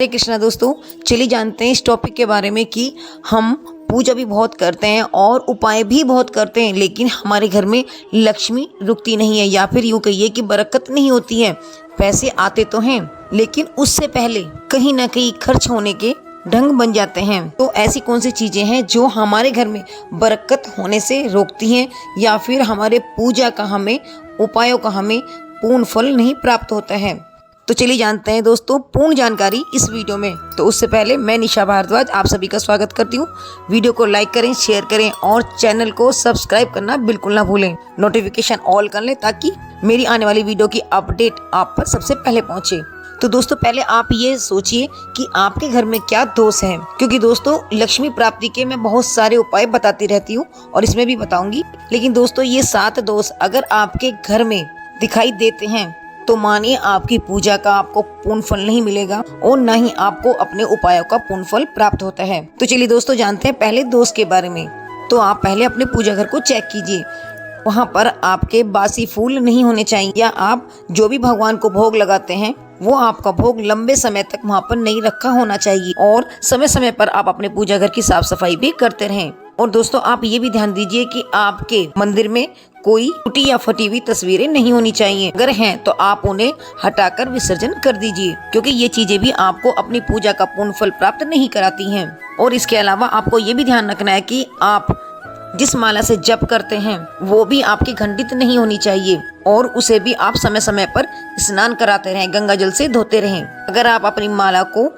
हरे कृष्णा दोस्तों, चलिए जानते हैं इस टॉपिक के बारे में कि हम पूजा भी बहुत करते हैं और उपाय भी बहुत करते हैं, लेकिन हमारे घर में लक्ष्मी रुकती नहीं है, या फिर यूँ कहिए कि बरकत नहीं होती है। पैसे आते तो हैं, लेकिन उससे पहले कहीं ना कहीं खर्च होने के ढंग बन जाते हैं। तो ऐसी कौन सी चीजें हैं जो हमारे घर में बरकत होने से रोकती हैं, या फिर हमारे पूजा का हमें उपायों का हमें पूर्ण फल नहीं प्राप्त होता है। तो चलिए जानते हैं दोस्तों पूर्ण जानकारी इस वीडियो में। तो उससे पहले मैं निशा भारद्वाज आप सभी का स्वागत करती हूँ। वीडियो को लाइक करें, शेयर करें और चैनल को सब्सक्राइब करना बिल्कुल ना भूलें। नोटिफिकेशन ऑल कर लें ताकि मेरी आने वाली वीडियो की अपडेट आप पर सबसे पहले पहुँचे। तो दोस्तों पहले आप ये सोचिए कि आपके घर में क्या दोष है, क्योंकि दोस्तों लक्ष्मी प्राप्ति के मैं बहुत सारे उपाय बताती रहती हूँ और इसमें भी बताऊंगी। लेकिन दोस्तों ये 7 दोष अगर आपके घर में दिखाई देते हैं तो मानिए आपकी पूजा का आपको पूर्ण फल नहीं मिलेगा और न ही आपको अपने उपायों का पूर्ण फल प्राप्त होता है। तो चलिए दोस्तों जानते हैं पहले दोष के बारे में। तो आप पहले अपने पूजा घर को चेक कीजिए, वहाँ पर आपके बासी फूल नहीं होने चाहिए, या आप जो भी भगवान को भोग लगाते हैं वो आपका भोग लंबे समय तक वहाँ पर नहीं रखा होना चाहिए। और समय समय पर आप अपने पूजा घर की साफ सफाई भी करते रहें। और दोस्तों आप ये भी ध्यान दीजिए कि आपके मंदिर में कोई टूटी या फटी हुई तस्वीरें नहीं होनी चाहिए। अगर हैं तो आप उन्हें हटाकर विसर्जन कर दीजिए, क्योंकि ये चीजें भी आपको अपनी पूजा का पूर्ण फल प्राप्त नहीं कराती हैं। और इसके अलावा आपको ये भी ध्यान रखना है कि आप जिस माला से जप करते हैं वो भी आपकी खंडित नहीं होनी चाहिए, और उसे भी आप समय समय पर स्नान कराते रहें, गंगा जल से धोते रहें। अगर आप अपनी माला को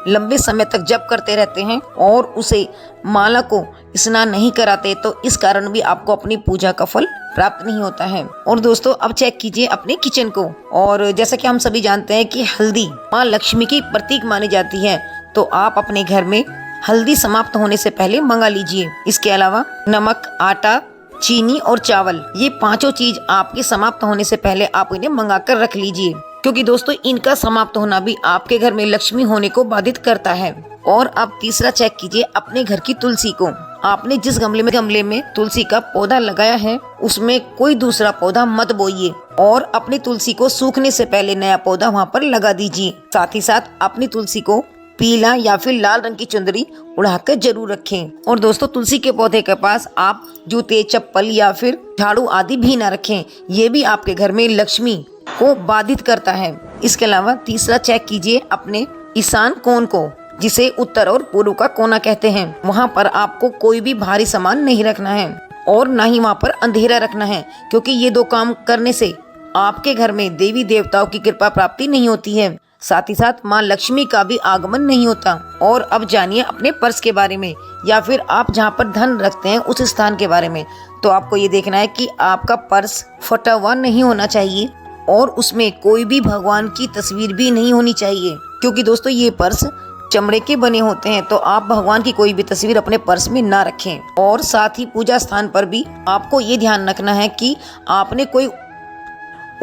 लंबे समय तक जप करते रहते हैं और उसे माला को स्नान नहीं कराते तो इस कारण भी आपको अपनी पूजा का फल प्राप्त नहीं होता है। और दोस्तों अब चेक कीजिए अपने किचन को। और जैसा कि हम सभी जानते हैं कि हल्दी माँ लक्ष्मी की प्रतीक मानी जाती है, तो आप अपने घर में हल्दी समाप्त होने से पहले मंगा लीजिए। इसके अलावा नमक, आटा, चीनी और चावल, ये 5 चीज आपके समाप्त होने से पहले आप इन्हें मंगा कर रख लीजिए, क्योंकि दोस्तों इनका समाप्त होना भी आपके घर में लक्ष्मी होने को बाधित करता है। और अब तीसरा चेक कीजिए अपने घर की तुलसी को। आपने जिस गमले में तुलसी का पौधा लगाया है उसमें कोई दूसरा पौधा मत बोइए, और अपनी तुलसी को सूखने से पहले नया पौधा वहाँ पर लगा दीजिए। साथ ही साथ अपनी तुलसी को पीला या फिर लाल रंग की चुंदरी उड़ाकर जरूर रखें। और दोस्तों तुलसी के पौधे के पास आप जूते, चप्पल या फिर झाड़ू आदि भी न रखें, ये भी आपके घर में लक्ष्मी को बाधित करता है। इसके अलावा तीसरा चेक कीजिए अपने ईशान कोण को, जिसे उत्तर और पूर्व का कोना कहते हैं। वहाँ पर आपको कोई भी भारी सामान नहीं रखना है और न ही वहाँ पर अंधेरा रखना है, क्योंकि ये 2 काम करने से आपके घर में देवी देवताओं की कृपा प्राप्ति नहीं होती है, साथ ही साथ माँ लक्ष्मी का भी आगमन नहीं होता। और अब जानिए अपने पर्स के बारे में, या फिर आप जहाँ पर धन रखते हैं उस स्थान के बारे में। तो आपको ये देखना है कि आपका पर्स फटा हुआ नहीं होना चाहिए और उसमें कोई भी भगवान की तस्वीर भी नहीं होनी चाहिए, क्योंकि दोस्तों ये पर्स चमड़े के बने होते हैं, तो आप भगवान की कोई भी तस्वीर अपने पर्स में ना रखें। और साथ ही पूजा स्थान पर भी आपको ये ध्यान रखना है कि आपने कोई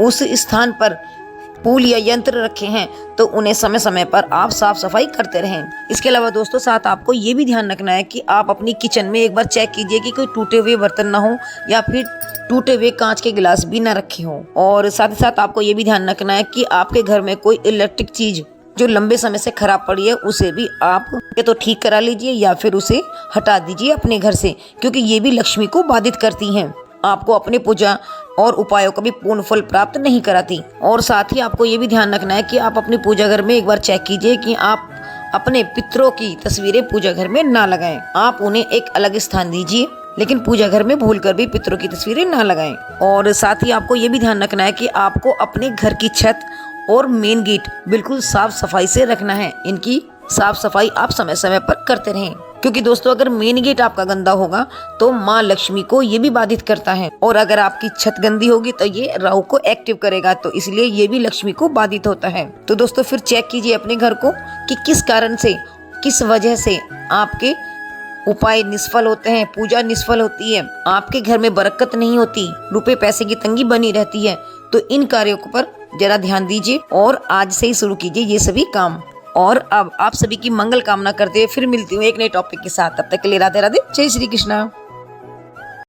उस स्थान पर फूल या यंत्र रखे हैं तो उन्हें समय समय पर आप साफ सफाई करते रहें। इसके अलावा दोस्तों साथ आपको ये भी ध्यान रखना है कि आप अपनी किचन में एक बार चेक कीजिए कि कोई टूटे हुए बर्तन ना हो या फिर टूटे हुए कांच के गिलास भी ना रखे हों। और साथ ही साथ आपको ये भी ध्यान रखना है कि आपके घर में कोई इलेक्ट्रिक चीज जो लंबे समय से खराब पड़ी है उसे भी आप या तो ठीक करा लीजिए या फिर उसे हटा दीजिए अपने घर से, क्योंकि ये भी लक्ष्मी को बाधित करती हैं, आपको अपने पूजा और उपायों का भी पूर्ण फल प्राप्त नहीं कराती। और साथ ही आपको ये भी ध्यान रखना है कि आप अपने पूजा घर में एक बार चेक कीजिए कि आप अपने पितरों की तस्वीरें पूजा घर में ना लगाएं। आप उन्हें एक अलग स्थान दीजिए, लेकिन पूजा घर में भूलकर भी पितरों की तस्वीरें ना लगाएं। और साथ ही आपको ये भी ध्यान रखना है कि आपको अपने घर की छत और मेन गेट बिल्कुल साफ सफाई से रखना है। इनकी साफ सफाई आप समय समय पर करते रहें, क्योंकि दोस्तों अगर मेन गेट आपका गंदा होगा तो माँ लक्ष्मी को ये भी बाधित करता है, और अगर आपकी छत गंदी होगी तो ये राहु को एक्टिव करेगा, तो इसलिए ये भी लक्ष्मी को बाधित होता है। तो दोस्तों फिर चेक कीजिए अपने घर को कि किस कारण से, किस वजह से आपके उपाय निष्फल होते हैं, पूजा निष्फल होती है, आपके घर में बरकत नहीं होती, रुपए पैसे की तंगी बनी रहती है। तो इन कार्यों पर जरा ध्यान दीजिए और आज से ही शुरू कीजिए ये सभी काम। और अब आप सभी की मंगल कामना करते हुए फिर मिलती हूँ एक नए टॉपिक के साथ। तब तक के लिए राधे राधे, जय श्री कृष्णा।